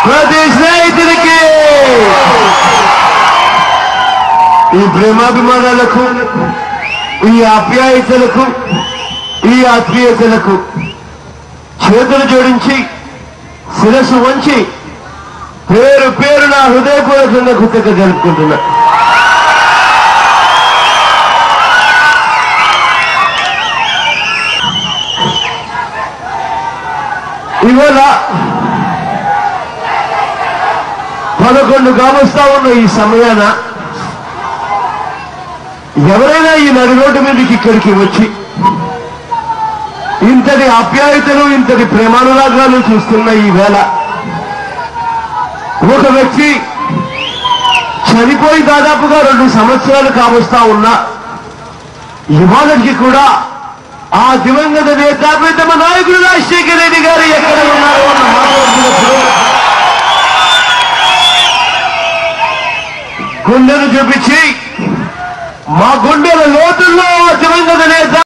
ప్రతి స్నేహితుడికి ఈ ప్రేమాభిమానాలకు, ఈ ఆప్యాయతలకు, ఈ ఆత్మీయతలకు చేతులు జోడించి శిరస్సు వంచి పేరు పేరు నా హృదయపూర్వకంగా కృతజ్ఞత జరుపుకుంటున్నా. ఇవాళ 11 కావస్తా ఉన్న ఈ సమయాన ఎవరైనా ఈ నడి రోడ్డు మీదకి ఇక్కడికి వచ్చి ఇంతటి ఆప్యాయతలు, ఇంతటి ప్రేమానురాగాలు చూస్తున్న ఈ వేళ ఒక వ్యక్తి చనిపోయి దాదాపుగా 2 సంవత్సరాలు కావస్తా ఉన్నా ఇవాళకి కూడా ఆ దివంగత నేత ప్రీతమ నాయకుడు రాజశేఖర రెడ్డి గారు ఎక్కడ ఉన్నారో అన్న మాట్లాడుతున్నప్పుడు గుండెను చూపించి మా గుండెల లోతుల్లో దివంగత నేత